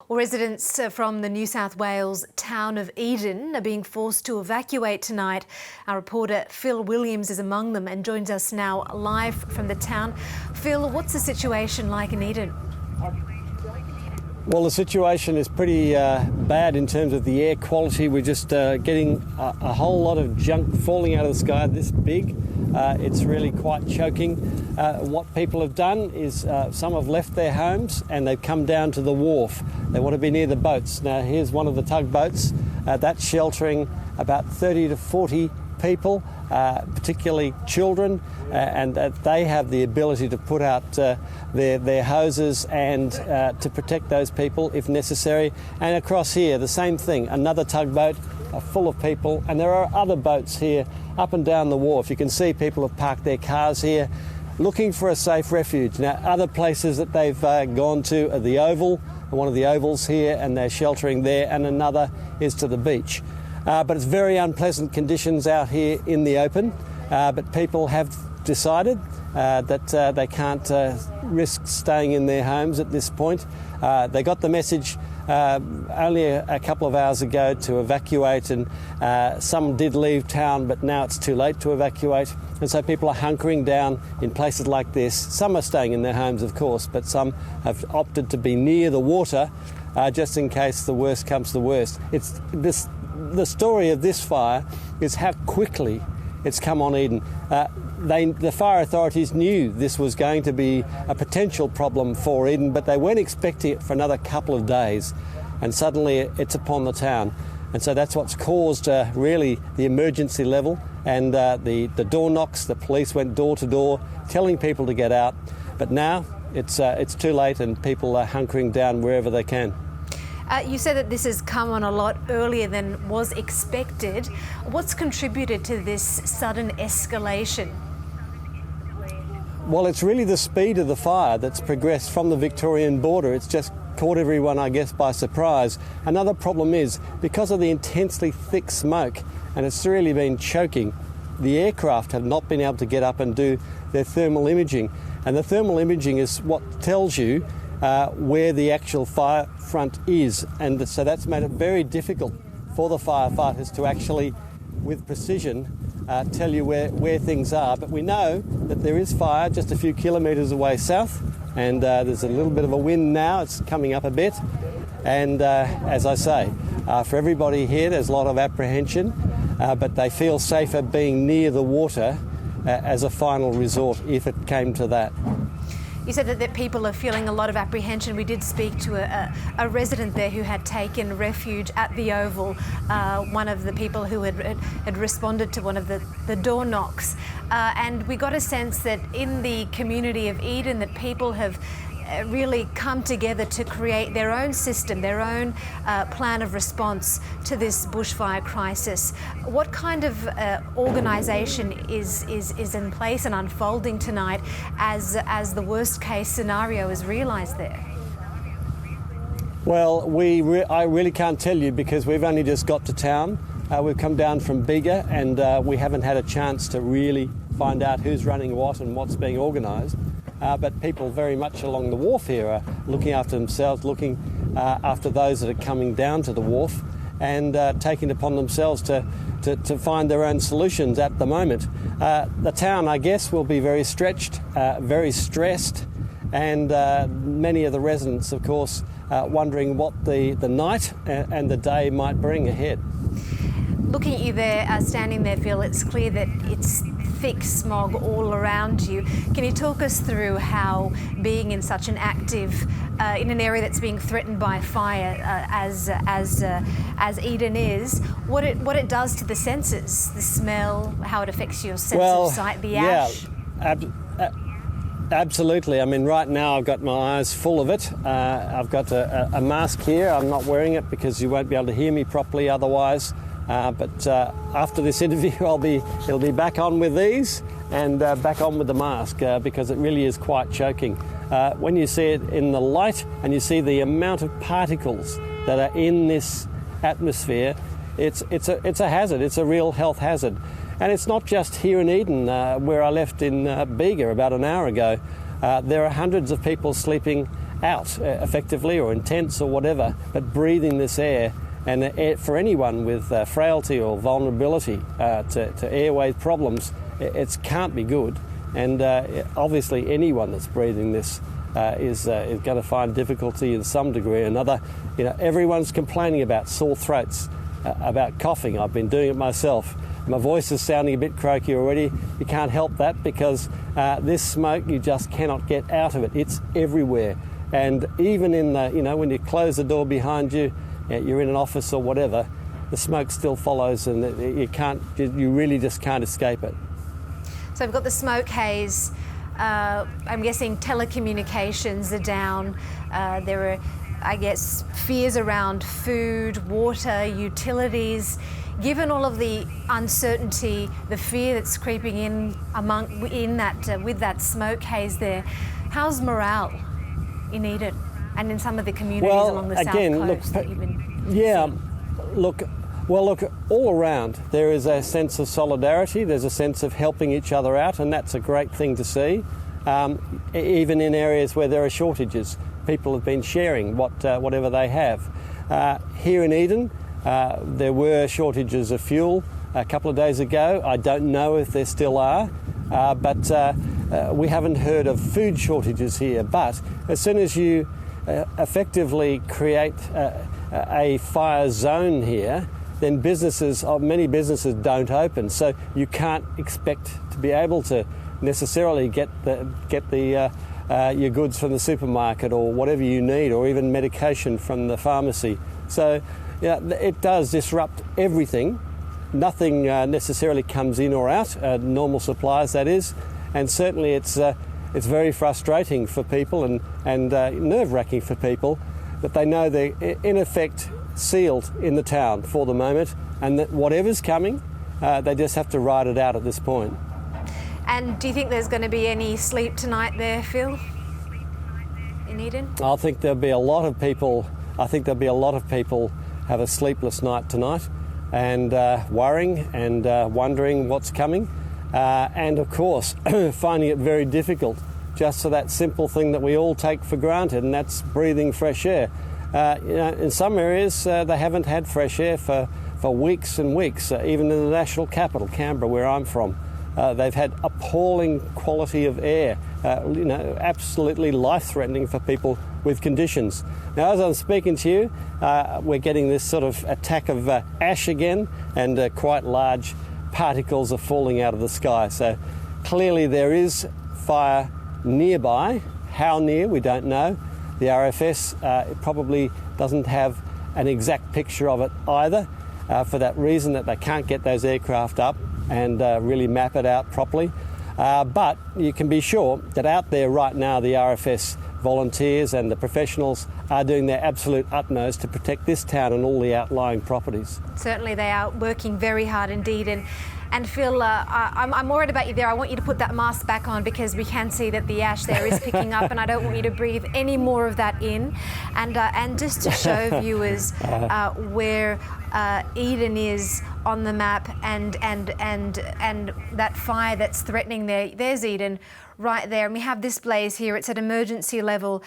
Well, residents from the New South Wales town of Eden are being forced to evacuate tonight. Our reporter Phil Williams is among them and joins us now live from the town. Phil, what's the situation like in Eden? Well, the situation is pretty bad in terms of the air quality. We're just getting a whole lot of junk falling out of the sky this big. It's really quite choking. What people have done is some have left their homes and they've come down to the wharf. They want to be near the boats. Now, here's one of the tugboats. That's sheltering about 30 to 40 people, particularly children, and they have the ability to put out their hoses and to protect those people if necessary. And across here, the same thing, another tugboat full of people, and there are other boats here up and down the wharf. You can see people have parked their cars here looking for a safe refuge. Now, other places that they've gone to are the Oval, one of the ovals here, and they're sheltering there, and another is to the beach. But it's very unpleasant conditions out here in the open, but people have decided that they can't risk staying in their homes at this point. They got the message only a couple of hours ago to evacuate, and some did leave town, but now it's too late to evacuate. And so people are hunkering down in places like this. Some are staying in their homes, of course, but some have opted to be near the water just in case the worst comes to the worst. The story of this fire is how quickly it's come on Eden. The fire authorities knew this was going to be a potential problem for Eden, but they weren't expecting it for another couple of days, and suddenly it's upon the town. And so that's what's caused really the emergency level, and the door knocks. The police went door to door telling people to get out, but now it's too late and people are hunkering down wherever they can. You said that this has come on a lot earlier than was expected. What's contributed to this sudden escalation? Well, it's really the speed of the fire that's progressed from the Victorian border. It's just caught everyone, I guess, by surprise. Another problem is, because of the intensely thick smoke, and it's really been choking, the aircraft have not been able to get up and do their thermal imaging. And the thermal imaging is what tells you where the actual fire front is, and so that's made it very difficult for the firefighters to actually, with precision, tell you where things are. But we know that there is fire just a few kilometres away south, and there's a little bit of a wind now. It's coming up a bit, and as I say, for everybody here there's a lot of apprehension, but they feel safer being near the water as a final resort if it came to that. You said that people are feeling a lot of apprehension. We did speak to a resident there who had taken refuge at the Oval, one of the people who had responded to one of the door knocks. And we got a sense that in the community of Eden that people have really come together to create their own system, their own plan of response to this bushfire crisis. What kind of organisation is in place and unfolding tonight as the worst case scenario is realised there? Well, I really can't tell you because we've only just got to town. We've come down from Bega, and we haven't had a chance to really find out who's running what and what's being organised. But people very much along the wharf here are looking after themselves, looking after those that are coming down to the wharf, and taking it upon themselves to find their own solutions at the moment. The town, I guess, will be very stretched, very stressed, and many of the residents, of course, wondering what the night and the day might bring ahead. Looking at you there, standing there, Phil, it's clear that it's thick smog all around you. Can you talk us through how being in such an active, in an area that's being threatened by fire, as Eden is, what it does to the senses, the smell, how it affects your sense of sight, the ash? Yeah, absolutely. I mean, right now I've got my eyes full of it. I've got a mask here. I'm not wearing it because you won't be able to hear me properly otherwise. But after this interview, it'll be back on with these and back on with the mask because it really is quite choking. When you see it in the light and you see the amount of particles that are in this atmosphere, it's a hazard. It's a real health hazard, and it's not just here in Eden where I left in Bega about an hour ago. There are hundreds of people sleeping out effectively or intense or whatever, but breathing this air. And for anyone with frailty or vulnerability to airway problems, it can't be good. And obviously anyone that's breathing this is going to find difficulty in some degree or another. You know, everyone's complaining about sore throats, about coughing. I've been doing it myself. My voice is sounding a bit croaky already. You can't help that because this smoke, you just cannot get out of it. It's everywhere. And even in the, you know, when you close the door behind you, you're in an office or whatever, the smoke still follows, and you really just can't escape it. So we've got the smoke haze. I'm guessing telecommunications are down. There are, I guess, fears around food, water, utilities. Given all of the uncertainty, the fear that's creeping in with that smoke haze there, how's morale in Eden and in some of the communities along the south coast that you've been seeing? Look, all around there is a sense of solidarity, there's a sense of helping each other out, and that's a great thing to see. Even in areas where there are shortages, people have been sharing whatever they have. Here in Eden, there were shortages of fuel a couple of days ago. I don't know if there still are, but we haven't heard of food shortages here. But as soon as you effectively create a fire zone here, then many businesses don't open. So you can't expect to be able to necessarily get your goods from the supermarket or whatever you need, or even medication from the pharmacy. So it does disrupt everything. Nothing necessarily comes in or out, normal supplies that is, and certainly it's very frustrating for people and nerve-wracking for people that they know they're in effect sealed in the town for the moment, and that whatever's coming, they just have to ride it out at this point. And do you think there's going to be any sleep tonight there, Phil, in Eden? I think there'll be a lot of people have a sleepless night tonight, and worrying and wondering what's coming, and of course finding it very difficult just for that simple thing that we all take for granted, and that's breathing fresh air. In some areas they haven't had fresh air for weeks and weeks. Even in the national capital, Canberra, where I'm from, they've had appalling quality of air, absolutely life-threatening for people with conditions. Now, as I'm speaking to you, we're getting this sort of attack of ash again, and quite large particles are falling out of the sky. So clearly there is fire nearby. How near, we don't know. The RFS it probably doesn't have an exact picture of it either, for that reason that they can't get those aircraft up and really map it out properly. But you can be sure that out there right now, the RFS volunteers and the professionals are doing their absolute utmost to protect this town and all the outlying properties. Certainly they are working very hard indeed. And Phil, I'm worried about you there. I want you to put that mask back on, because we can see that the ash there is picking up, and I don't want you to breathe any more of that in. And just to show viewers where Eden is on the map, and that fire that's threatening there. There's Eden right there, and we have this blaze here. It's at emergency level.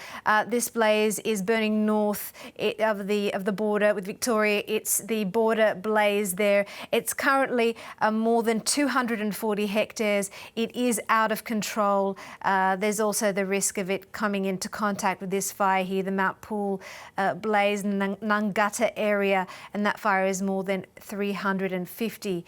This blaze is burning north of the border with Victoria. It's the border blaze there. It's currently more than 240 hectares. It is out of control. There's also the risk of it coming into contact with this fire here, the Mount Pool blaze in the Nangata area, and that fire is more than 350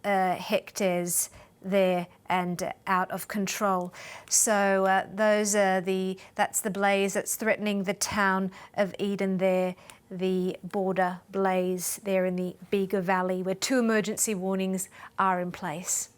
hectares there and out of control. So that's the blaze that's threatening the town of Eden there, the border blaze there in the Bega Valley, where 2 emergency warnings are in place.